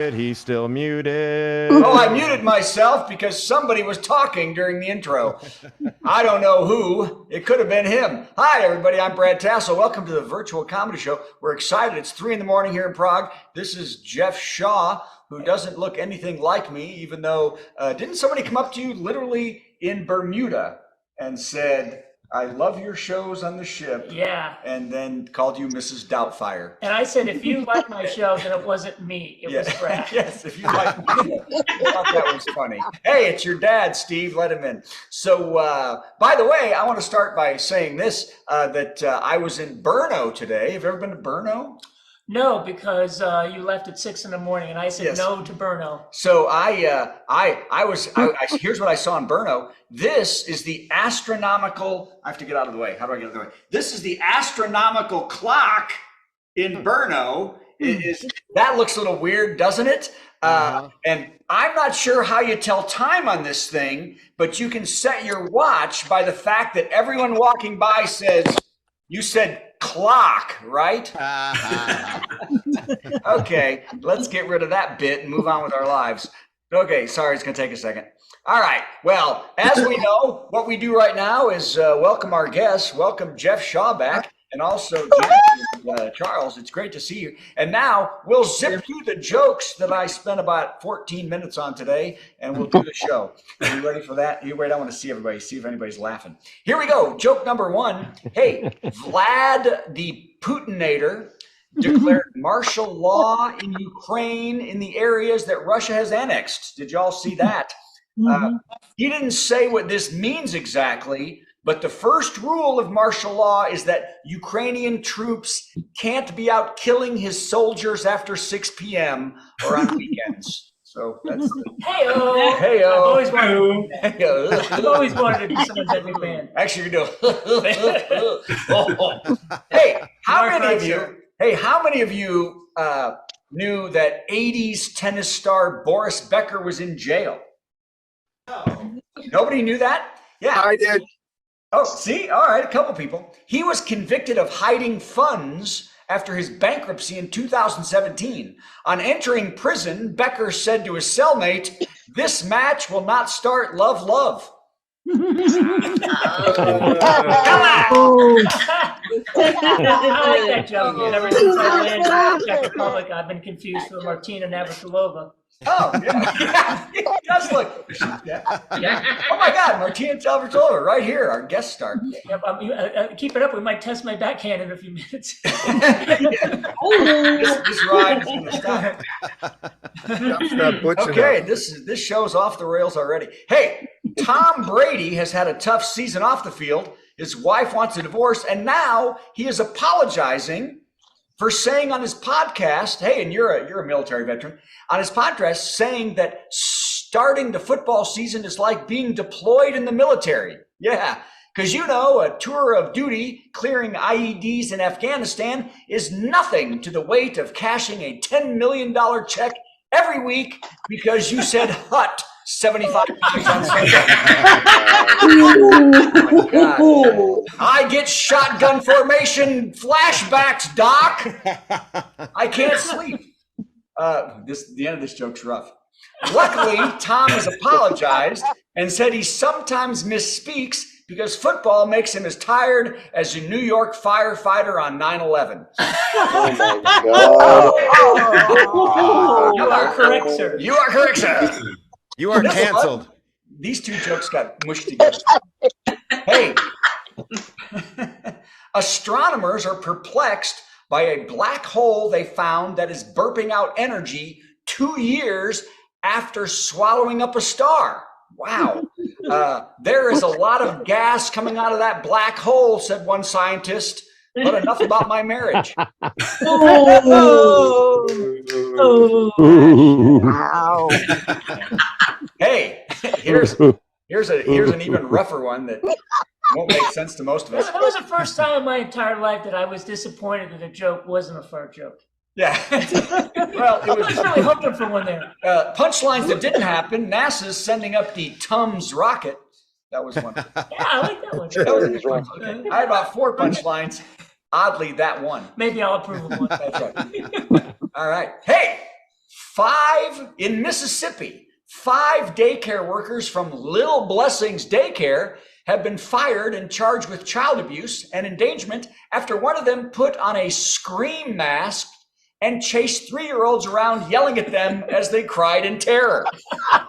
He's still muted. Oh, I muted myself because somebody was talking during the intro. I don't know who. It could have been him. Hi, everybody. I'm Brad Tassell. Welcome to the Virtual Comedy Show. We're excited. It's 3 a.m. here in Prague. This is Jeff Shaw, who doesn't look anything like me, even though, didn't somebody come up to you literally in Bermuda and said, I love your shows on the ship. Yeah. And then called you Mrs. Doubtfire. And I said, if you like my show, then it wasn't me. It was Brad. Yes, if you like my show. I thought that was funny. Hey, it's your dad, Steve. Let him in. So, by the way, I want to start by saying this, that I was in Brno today. Have you ever been to Brno? No, because you left at 6 a.m. and I said no to Brno. So here's what I saw in Brno. This is the astronomical, I have to get out of the way. How do I get out of the way? This is the astronomical clock in Brno. That looks a little weird, doesn't it? And I'm not sure how you tell time on this thing, but you can set your watch by the fact that everyone walking by says, you said clock, right? Okay, let's get rid of that bit and move on with our lives. Okay, sorry, it's going to take a second. All right, well, as we know, what we do right now is welcome our guests. Welcome Jeff Shaw back, and also Charles. It's great to see you. And now we'll zip through the jokes that I spent about 14 minutes on today, and we'll do the show. Are you ready for that? You wait, I want to see everybody, see if anybody's laughing. Here we go. Joke number 1. Hey, Vlad the Putinator declared martial law in Ukraine in the areas that Russia has annexed. Did y'all see that? He didn't say what this means exactly, but the first rule of martial law is that Ukrainian troops can't be out killing his soldiers after 6 p.m. or on weekends. So that's Hey-o. Hey-o. I've always wanted to be someone's epic man. Actually, you do. Hey, how many of you knew that 80s tennis star Boris Becker was in jail? Nobody knew that? Yeah. I did. Oh, see? All right, a couple people. He was convicted of hiding funds after his bankruptcy in 2017. On entering prison, Becker said to his cellmate, "This match will not start love, love." I like that joke. Ever since I landed in the Czech Republic, I've been confused for Martina Navratilova. Oh, yeah. It does look. Yeah. Oh, my God. Martina Navratilova right here, our guest star. Keep it up. We might test my backhand in a few minutes. This ride is going to stop. Okay, this show's off the rails already. Hey, Tom Brady has had a tough season off the field. His wife wants a divorce, and now he is apologizing for saying on his podcast, hey, and you're a military veteran, on his podcast saying that starting the football season is like being deployed in the military. Yeah, because a tour of duty clearing IEDs in Afghanistan is nothing to the weight of cashing a $10 million check every week because you said hut 75 times on Sunday. Oh my God. I get shotgun formation flashbacks, Doc. I can't sleep. The end of this joke's rough. Luckily, Tom has apologized and said he sometimes misspeaks because football makes him as tired as a New York firefighter on 9/11. Oh my God. You are correct, sir. You are correct, sir. You are canceled. These two jokes got mushed together. Hey, astronomers are perplexed by a black hole they found that is burping out energy 2 years after swallowing up a star. Wow. There is a lot of gas coming out of that black hole, said one scientist. But enough about my marriage. Hey, here's an even rougher one that won't make sense to most of us. That was the first time in my entire life that I was disappointed that a joke wasn't a fart joke. Yeah. Well, I was really hoping for one there. Punchlines that didn't happen. NASA's sending up the Tums rocket. That was one. Yeah, I like that one. That was a good one. Okay. I had about 4 punchlines. Oddly, that one. Maybe I'll approve of one. That's right. All right. Hey, In Mississippi, 5 daycare workers from Little Blessings Daycare have been fired and charged with child abuse and endangerment after one of them put on a scream mask and chased 3-year-olds around yelling at them as they cried in terror.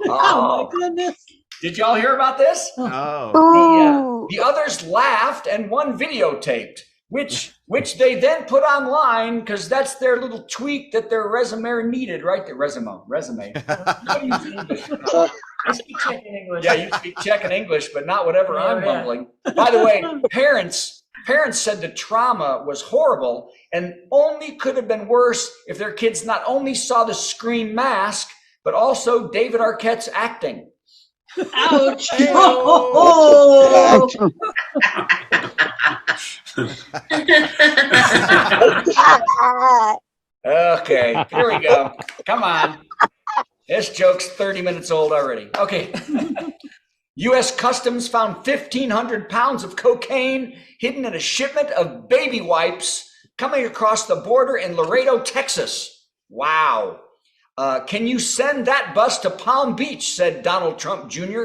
Oh my goodness. Did y'all hear about this? Oh. The others laughed and one videotaped, which they then put online because that's their little tweak that their resume needed, right? Their resume. I speak Czech and English. Yeah, you speak Czech and English, but not whatever I'm mumbling. By the way, parents said the trauma was horrible and only could have been worse if their kids not only saw the Scream mask, but also David Arquette's acting. Ouch. Oh. Okay, here we go. Come on. This joke's 30 minutes old already. Okay. U.S. Customs found 1,500 pounds of cocaine hidden in a shipment of baby wipes coming across the border in Laredo, Texas. Wow. Can you send that bus to Palm Beach, said Donald Trump Jr.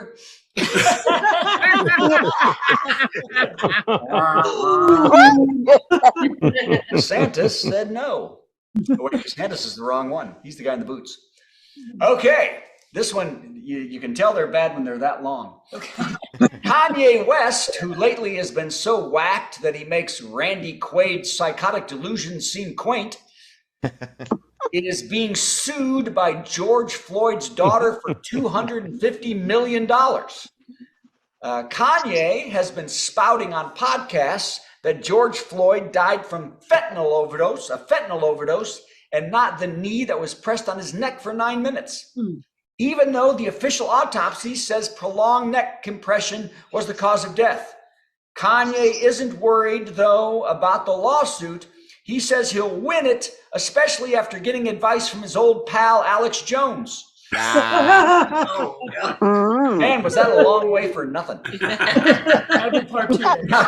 DeSantis said no. Oh, wait, DeSantis is the wrong one. He's the guy in the boots. Okay, this one, you can tell they're bad when they're that long. Okay. Kanye West, who lately has been so whacked that he makes Randy Quaid's psychotic delusions seem quaint, it is being sued by George Floyd's daughter for $250 million. Kanye has been spouting on podcasts that George Floyd died from a fentanyl overdose, and not the knee that was pressed on his neck for 9 minutes. Even though the official autopsy says prolonged neck compression was the cause of death. Kanye isn't worried, though, about the lawsuit. He says he'll win it, especially after getting advice from his old pal, Alex Jones. Man, was that a long way for nothing? That'll be part 2. Now,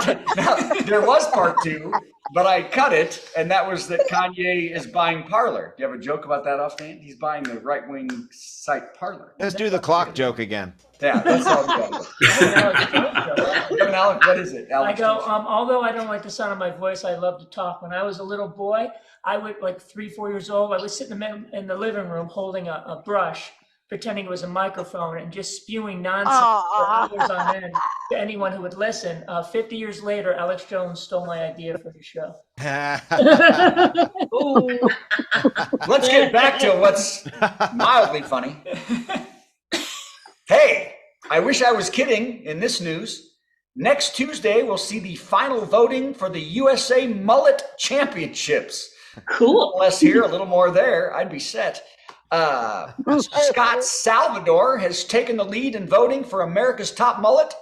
there was part 2, but I cut it, and that was that Kanye is buying Parler. Do you have a joke about that offhand? He's buying the right-wing site Parler. Let's do the clock joke again. Yeah, that's all good. Alex, what is it? Alex, I go, although I don't like the sound of my voice, I love to talk. When I was a little boy, I would, like 3, 4 years old, I would sit in the living room holding a brush, pretending it was a microphone and just spewing nonsense for hours on end to anyone who would listen. 50 years later, Alex Jones stole my idea for the show. Let's get back to what's mildly funny. Hey, I wish I was kidding in this news. Next Tuesday, we'll see the final voting for the USA Mullet Championships. Cool. A little less here, a little more there. I'd be set. Scott Salvador has taken the lead in voting for America's top mullet.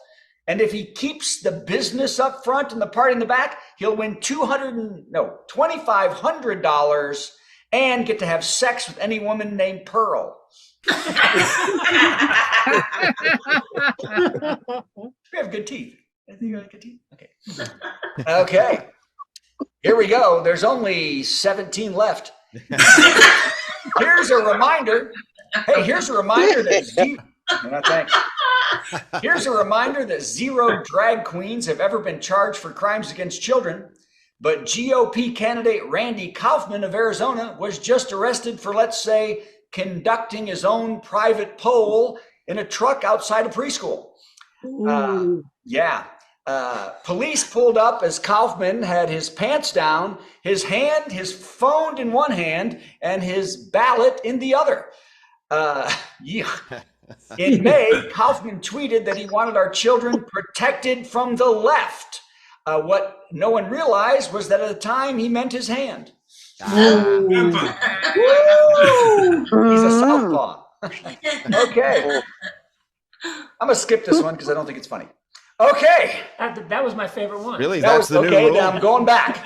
And if he keeps the business up front and the party in the back, he'll win $2,500 and get to have sex with any woman named Pearl. We have good teeth. I think you have good teeth. Okay. Okay. Here we go. There's only 17 left. Here's a reminder. Hey, here's a reminder that Here's a reminder that 0 drag queens have ever been charged for crimes against children. But GOP candidate Randy Kaufman of Arizona was just arrested for, let's say, conducting his own private poll in a truck outside a preschool. Police pulled up as Kaufman had his pants down, his phone in one hand, and his ballot in the other. In May, Kaufman tweeted that he wanted our children protected from the left. What no one realized was that at the time he meant his hand. He's a southpaw. Okay. I'm going to skip this one because I don't think it's funny. Okay. That was my favorite one. Really? That's the new rule? Now I'm going back.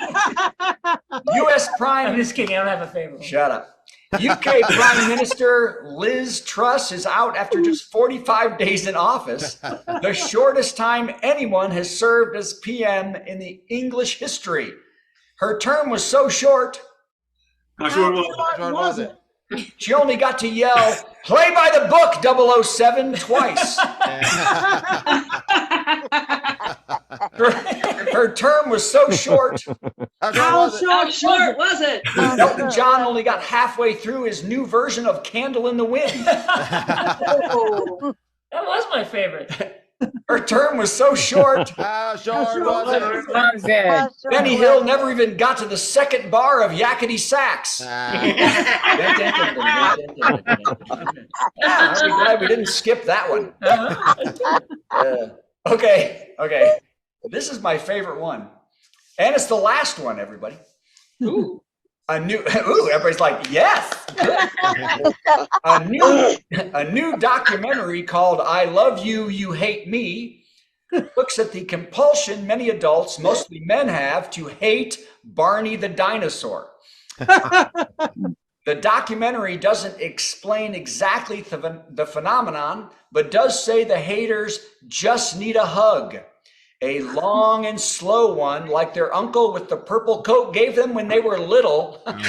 U.S. Prime... I'm just kidding. I don't have a favorite one. Shut up. UK Prime Minister Liz Truss is out after just 45 days in office, the shortest time anyone has served as PM in the English history. Her term was so short. How short was it? How short was it? She only got to yell, "Play by the book, 007," twice. Her term was so short. How short was it? Elton John only got halfway through his new version of "Candle in the Wind." That was my favorite. Her term was so short. How short was it? Benny Hill never even got to the second bar of Yakety Sax. I'm glad we didn't skip that one. Okay. This is my favorite one. And it's the last one, everybody. Ooh. Everybody's like, yes. A new documentary called "I Love You, You Hate Me" looks at the compulsion many adults, mostly men, have to hate Barney the dinosaur. The documentary doesn't explain exactly the phenomenon, but does say the haters just need a hug. A long and slow one, like their uncle with the purple coat gave them when they were little, and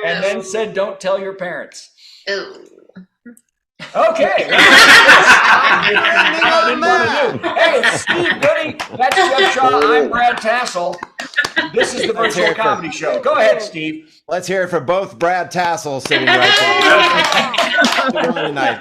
then said, "Don't tell your parents." Okay. Hey, it's Steve Goody. That's Jeff Shaw. I'm Brad Tassell. This is the Virtual Comedy Show. Go ahead, Steve. Let's hear it for both Brad Tassel sitting right there. Tonight.